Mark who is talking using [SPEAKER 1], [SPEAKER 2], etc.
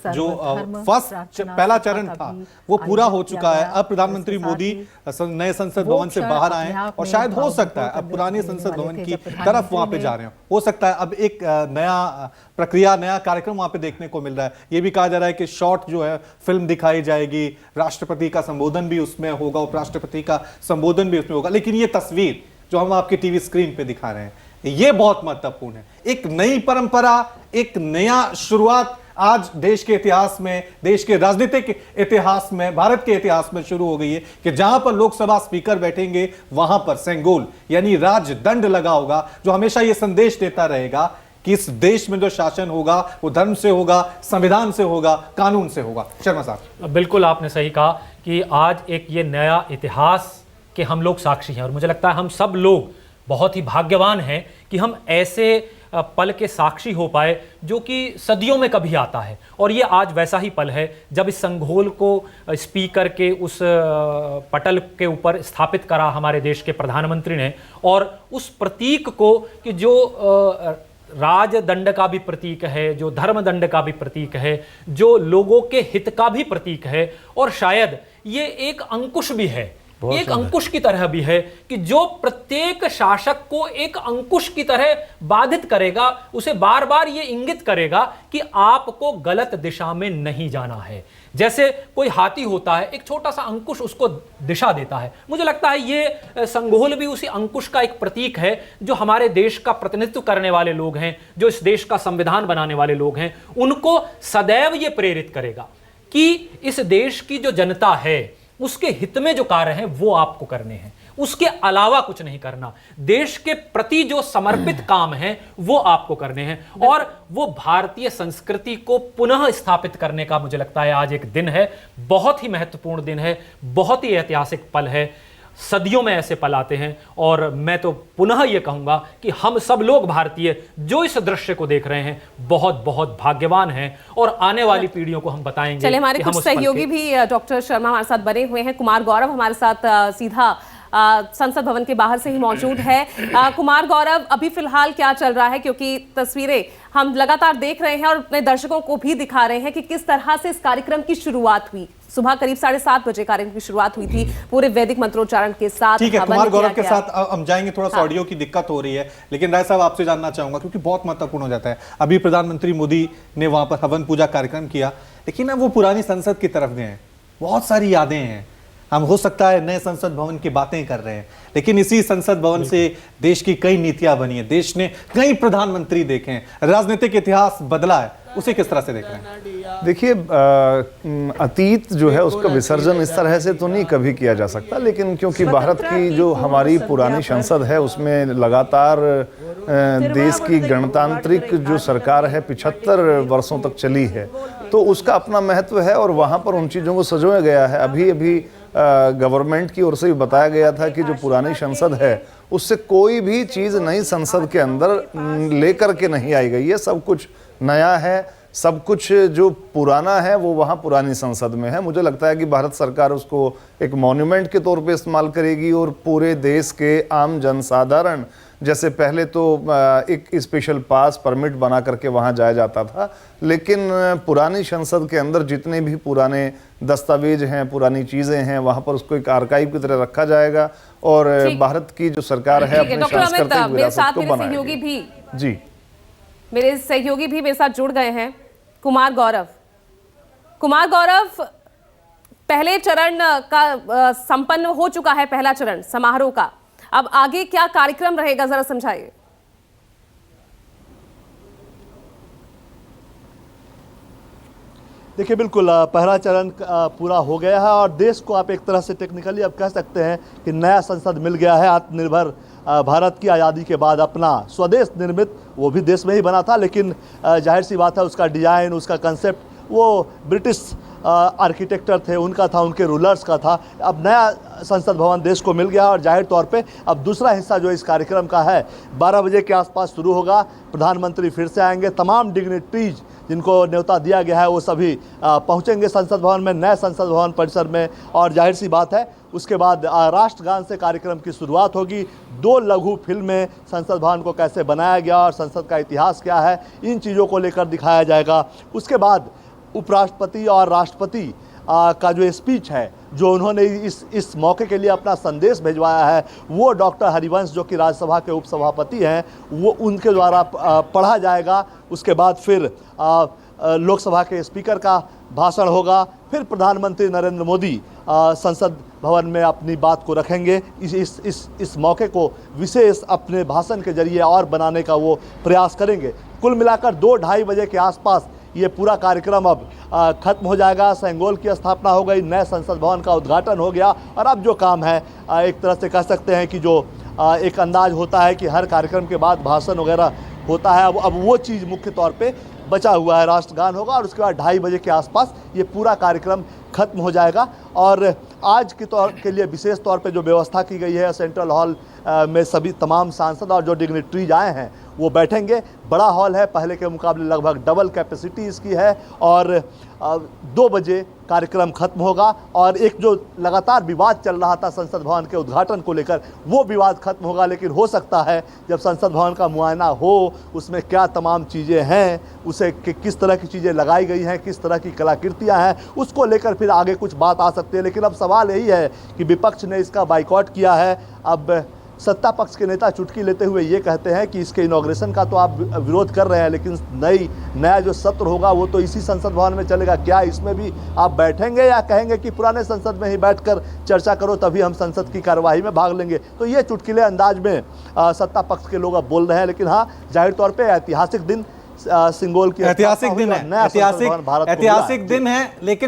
[SPEAKER 1] जो फर्स्ट पहला चरण था वो पूरा हो चुका है। अब प्रधानमंत्री मोदी नए संसद भवन से बाहर आए और शायद हो सकता है अब पुराने संसद भवन की तरफ वहां पे जा रहे हो सकता है अब एक नया प्रक्रिया, नया कार्यक्रम वहां पे देखने को मिल रहा है। ये भी कहा जा रहा है कि शॉर्ट जो है फिल्म दिखाई जाएगी, राष्ट्रपति का संबोधन भी उसमें होगा, उपराष्ट्रपति का संबोधन भी उसमें होगा। लेकिन ये तस्वीर जो हम आपके टीवी स्क्रीन पे दिखा रहे हैं ये बहुत महत्वपूर्ण है। एक नई परंपरा, एक नया शुरुआत आज देश के इतिहास में, देश के राजनीतिक इतिहास में, भारत के इतिहास में शुरू हो गई है कि जहां पर लोकसभा स्पीकर बैठेंगे वहां पर सेंगोल यानी राजदंड लगा होगा, जो हमेशा यह संदेश देता रहेगा कि इस देश में जो शासन होगा वो धर्म से होगा, संविधान से होगा, कानून से होगा। शर्मा साहब,
[SPEAKER 2] बिल्कुल आपने सही कहा कि आज एक ये नया इतिहास के हम लोग साक्षी हैं और मुझे लगता है हम सब लोग बहुत ही भाग्यवान हैं कि हम ऐसे पल के साक्षी हो पाए जो कि सदियों में कभी आता है। और ये आज वैसा ही पल है जब इस संघोल को स्पीकर के उस पटल के ऊपर स्थापित करा हमारे देश के प्रधानमंत्री ने, और उस प्रतीक को कि जो राजदंड का भी प्रतीक है, जो धर्मदंड का भी प्रतीक है, जो लोगों के हित का भी प्रतीक है, और शायद ये एक अंकुश भी है, एक अंकुश की तरह भी है कि जो प्रत्येक शासक को एक अंकुश की तरह बाधित करेगा, उसे बार बार ये इंगित करेगा कि आपको गलत दिशा में नहीं जाना है। जैसे कोई हाथी होता है, एक छोटा सा अंकुश उसको दिशा देता है। मुझे लगता है ये संघोल भी उसी अंकुश का एक प्रतीक है जो हमारे देश का प्रतिनिधित्व करने वाले लोग हैं, जो इस देश का संविधान बनाने वाले लोग हैं, उनको सदैव ये प्रेरित करेगा कि इस देश की जो जनता है उसके हित में जो कार्य हैं वो आपको करने हैं, उसके अलावा कुछ नहीं करना। देश के प्रति जो समर्पित काम हैं वो आपको करने हैं, और वो भारतीय संस्कृति को पुनः स्थापित करने का मुझे लगता है आज एक दिन है, बहुत ही महत्वपूर्ण दिन है, बहुत ही ऐतिहासिक पल है। सदियों में ऐसे पल आते हैं और मैं तो पुनः ये कहूंगा कि हम सब लोग भारतीय जो इस दृश्य को देख रहे हैं बहुत बहुत भाग्यवान हैं, और आने वाली पीढ़ियों को हम बताएंगे।
[SPEAKER 3] चलिए, हमारे कुछ सहयोगी भी डॉक्टर शर्मा हमारे साथ बने हुए हैं। कुमार गौरव हमारे साथ सीधा संसद भवन के बाहर से ही मौजूद है। कुमार गौरव, अभी फिलहाल क्या चल रहा है, क्योंकि तस्वीरें हम लगातार देख रहे हैं और अपने दर्शकों को भी दिखा रहे हैं कि किस तरह से इस कार्यक्रम की शुरुआत हुई। सुबह करीब 7:30 बजे कार्यक्रम की शुरुआत हुई थी पूरे वैदिक मंत्रोच्चारण के साथ।
[SPEAKER 1] ठीक है, कुमार गौरव के साथ हम जाएंगे। थोड़ा सा ऑडियो की दिक्कत हो रही है, लेकिन राय साहब आपसे जानना चाहूंगा क्योंकि बहुत महत्वपूर्ण हो जाता है। अभी प्रधानमंत्री मोदी ने वहां पर हवन पूजा कार्यक्रम किया, लेकिन अब वो पुरानी संसद की तरफ गए हैं। बहुत सारी यादें हैं, हम हो सकता है नए संसद भवन की बातें कर रहे हैं, लेकिन इसी संसद भवन से देश की कई नीतियां बनी है, देश ने कई प्रधानमंत्री देखे हैं, राजनीतिक इतिहास बदला है। उसे किस तरह से देख रहे हैं?
[SPEAKER 4] देखिए, अतीत जो है उसका विसर्जन इस तरह से तो नहीं कभी किया जा सकता, लेकिन क्योंकि भारत की जो हमारी पुरानी संसद है उसमें लगातार देश की गणतांत्रिक जो सरकार है 75 वर्षों तक चली है, तो उसका अपना महत्व है और वहाँ पर उन चीज़ों को सजोया गया है। अभी गवर्नमेंट की ओर से भी बताया गया था कि जो पुरानी संसद है उससे कोई भी चीज़ नई संसद के अंदर लेकर के नहीं आई गई है। सब कुछ नया है, सब कुछ जो पुराना है वो वहाँ पुरानी संसद में है। मुझे लगता है कि भारत सरकार उसको एक मॉन्यूमेंट के तौर पे इस्तेमाल करेगी और पूरे देश के आम जनसाधारण, जैसे पहले तो एक स्पेशल पास परमिट बना करके वहाँ जाया जाता था, लेकिन पुरानी संसद के अंदर जितने भी पुराने दस्तावेज हैं, पुरानी चीज़ें हैं, वहाँ पर उसको एक आर्काइव की तरह रखा जाएगा और भारत की जो सरकार है अपनी सांस्कृतिक विरासत को बनाएगी। जी,
[SPEAKER 3] मेरे सहयोगी भी मेरे साथ जुड़ गए हैं। कुमार गौरव, पहले चरण का संपन्न हो चुका है, पहला चरण समारोह का। अब आगे क्या कार्यक्रम रहेगा, जरा समझाइए।
[SPEAKER 5] देखिए, बिल्कुल पहला चरण पूरा हो गया है और देश को आप एक तरह से टेक्निकली अब कह सकते हैं कि नया संसद मिल गया है। आत्मनिर्भर भारत की आज़ादी के बाद अपना स्वदेश निर्मित, वो भी देश में ही बना था, लेकिन जाहिर सी बात है उसका डिज़ाइन, उसका कंसेप्ट वो ब्रिटिश आर्किटेक्टर थे, उनका था, उनके रूलर्स का था। अब नया संसद भवन देश को मिल गया और जाहिर तौर पे अब दूसरा हिस्सा जो इस कार्यक्रम का है 12 बजे के आसपास शुरू होगा। प्रधानमंत्री फिर से आएंगे, तमाम डिग्निटरीज जिनको न्योता दिया गया है वो सभी पहुंचेंगे संसद भवन में, नए संसद भवन परिसर में, और जाहिर सी बात है उसके बाद राष्ट्रगान से कार्यक्रम की शुरुआत होगी। 2 लघु फिल्में संसद भवन को कैसे बनाया गया और संसद का इतिहास क्या है, इन चीज़ों को लेकर दिखाया जाएगा। उसके बाद उपराष्ट्रपति और राष्ट्रपति का जो स्पीच है, जो उन्होंने इस मौके के लिए अपना संदेश भिजवाया है, वो डॉक्टर हरिवंश जो कि राज्यसभा के उपसभापति हैं, वो उनके द्वारा पढ़ा जाएगा। उसके बाद फिर लोकसभा के स्पीकर का भाषण होगा, फिर प्रधानमंत्री नरेंद्र मोदी संसद भवन में अपनी बात को रखेंगे। इस मौके को विशेष अपने भाषण के जरिए और बनाने का वो प्रयास करेंगे। कुल मिलाकर 2-2:30 बजे के आसपास ये पूरा कार्यक्रम अब खत्म हो जाएगा। सेंगोल की स्थापना हो गई, नए संसद भवन का उद्घाटन हो गया और अब जो काम है एक तरह से कह सकते हैं कि जो एक अंदाज होता है कि हर कार्यक्रम के बाद भाषण वगैरह होता है, अब वो चीज़ मुख्य तौर पे बचा हुआ है। राष्ट्रगान होगा और उसके बाद 2:30 बजे के आसपास ये पूरा कार्यक्रम खत्म हो जाएगा। और आज के लिए विशेष तौर पे जो व्यवस्था की गई है, सेंट्रल हॉल में सभी तमाम सांसद और जो डिग्निटरीज आए हैं वो बैठेंगे। बड़ा हॉल है, पहले के मुकाबले लगभग डबल कैपेसिटी इसकी है और 2 बजे कार्यक्रम खत्म होगा। और एक जो लगातार विवाद चल रहा था संसद भवन के उद्घाटन को लेकर, वो विवाद खत्म होगा। लेकिन हो सकता है जब संसद भवन का मुआयना हो, उसमें क्या तमाम चीज़ें हैं, उसे किस तरह की चीज़ें लगाई गई हैं, किस तरह की कलाकृतियाँ हैं, उसको लेकर फिर आगे कुछ बात आ सकती है। लेकिन अब सवाल यही है कि विपक्ष ने इसका बाइकॉट किया है। अब सत्ता पक्ष के नेता चुटकी लेते हुए ये कहते हैं कि इसके इनॉग्रेशन का तो आप विरोध कर रहे हैं, लेकिन नया जो सत्र होगा वो तो इसी संसद भवन में चलेगा। क्या इसमें भी आप बैठेंगे या कहेंगे कि पुराने संसद में ही बैठकर चर्चा करो, तभी हम संसद की कार्यवाही में भाग लेंगे? तो ये चुटकीले अंदाज में सत्ता पक्ष के लोग अब बोल रहे हैं। लेकिन हाँ, जाहिर तौर पर ऐतिहासिक दिन सिंगोल की
[SPEAKER 1] ऐतिहासिक दिन है, ऐतिहासिक दिन है, लेकिन